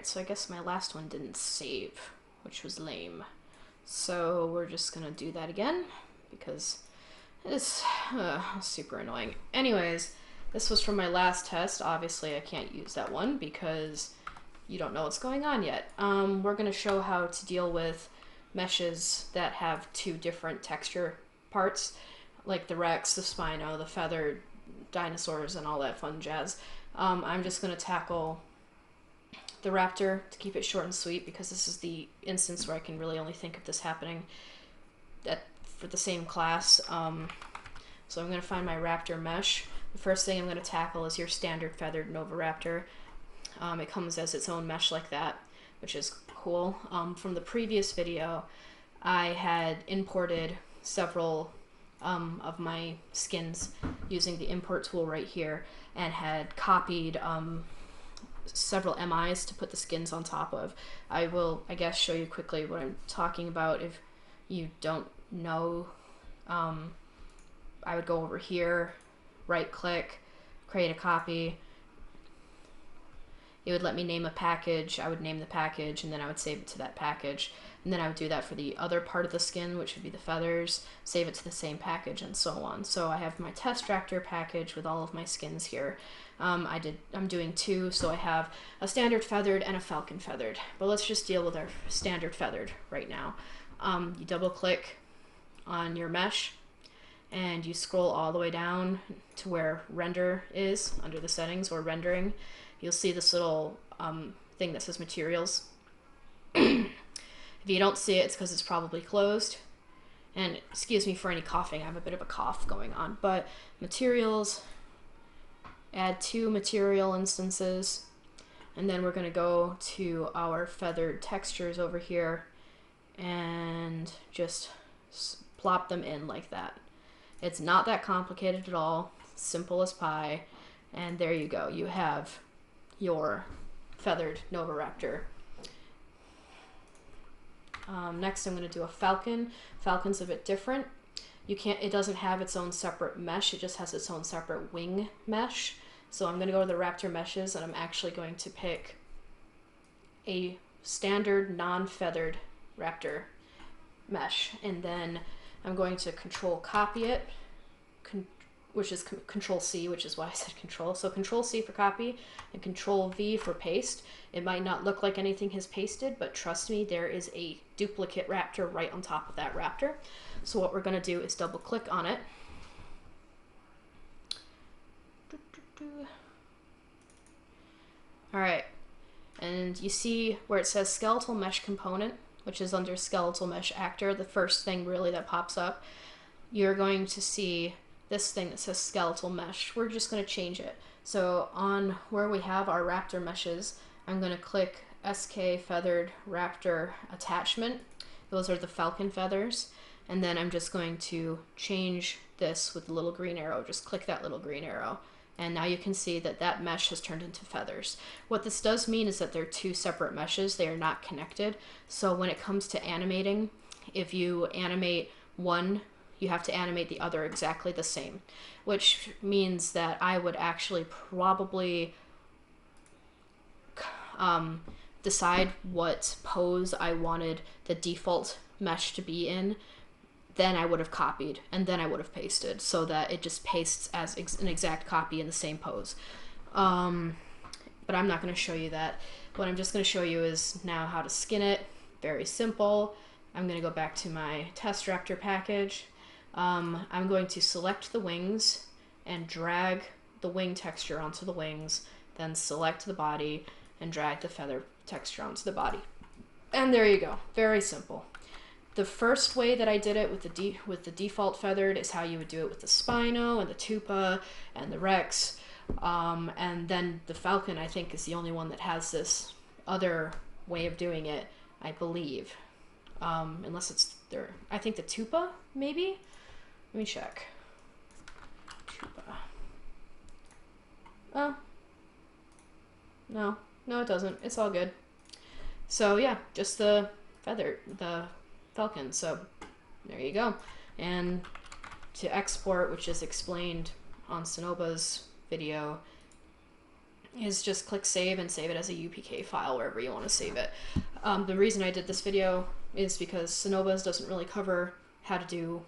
Alright, so I guess my last one didn't save, which was lame. So we're just gonna do that again, because it is super annoying. Anyways, this was from my last test. Obviously I can't use that one because you don't know what's going on yet. We're gonna show how to deal with meshes that have two different texture parts, like the Rex, the Spino, the feathered dinosaurs, and all that fun jazz. I'm just gonna tackle the Raptor to keep it short and sweet, because this is the instance where I can really only think of this happening for the same class. So I'm going to find my Raptor mesh. The first thing I'm going to tackle is your standard feathered Nova Raptor. It comes as its own mesh like that, which is cool. From the previous video, I had imported several of my skins using the import tool right here, and had copied several MIs to put the skins on top of. I will, I guess, show you quickly what I'm talking about if you don't know. I would go over here, right click, create a copy. It would let me name a package. I would name the package, and then I would save it to that package. And then I would do that for the other part of the skin, which would be the feathers, save it to the same package, and so on. So I have my test Raptor package with all of my skins here. I'm doing two, so I have a standard feathered and a falcon feathered. But let's just deal with our standard feathered right now. You double click on your mesh, and you scroll all the way down to where render is, under the settings, or rendering. You'll see this little thing that says materials. If you don't see it, it's because it's probably closed. And excuse me for any coughing, I have a bit of a cough going on. But materials, add 2 material instances, and then we're going to go to our feathered textures over here and just plop them in like that. It's not that complicated at all, simple as pie, and there you go. You have your feathered Nova Raptor. Next I'm going to do a falcon. Falcon's a bit different. It doesn't have its own separate mesh, it just has its own separate wing mesh. So I'm going to go to the Raptor meshes, and I'm actually going to pick a standard non-feathered Raptor mesh, and then I'm going to control copy it, which is control C, which is why I said control. So control C for copy and control V for paste. It might not look like anything has pasted, but trust me, there is a duplicate Raptor right on top of that Raptor. So what we're going to do is double click on it. Alright, and you see where it says skeletal mesh component, which is under skeletal mesh actor, the first thing really that pops up. You're going to see this thing that says skeletal mesh. We're just going to change it. So on where we have our Raptor meshes, I'm going to click SK Feathered Raptor Attachment. Those are the falcon feathers. And then I'm just going to change this with the little green arrow. Just click that little green arrow. And now you can see that that mesh has turned into feathers. What this does mean is that they're 2 separate meshes. They are not connected. So when it comes to animating, if you animate one, you have to animate the other exactly the same, which means that I would actually probably decide what pose I wanted the default mesh to be in. Then I would have copied, and then I would have pasted, so that it just pastes as an exact copy in the same pose. But I'm not going to show you that. What I'm just going to show you is now how to skin it. Very simple. I'm going to go back to my test Raptor package. I'm going to select the wings and drag the wing texture onto the wings, then select the body and drag the feather texture onto the body. And there you go. Very simple. The first way that I did it with the default feathered is how you would do it with the Spino and the Tupa and the Rex. And then the falcon, I think, is the only one that has this other way of doing it, I believe. Unless it's there. I think the Tupa, maybe? Let me check. Tupa. Oh. No, it doesn't. It's all good. So yeah, just the falcon. So there you go. And to export, which is explained on Sonoba's video, is just click save and save it as a UPK file wherever you want to save it. The reason I did this video is because Sonoba's doesn't really cover how to do,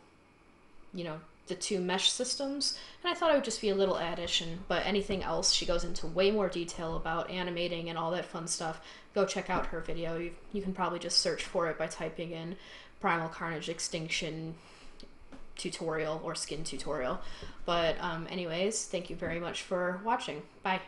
you know, the two mesh systems, and I thought it would just be a little addition, but anything else, she goes into way more detail about animating and all that fun stuff. Go check out her video. You can probably just search for it by typing in Primal Carnage Extinction tutorial or skin tutorial. But anyways, thank you very much for watching. Bye.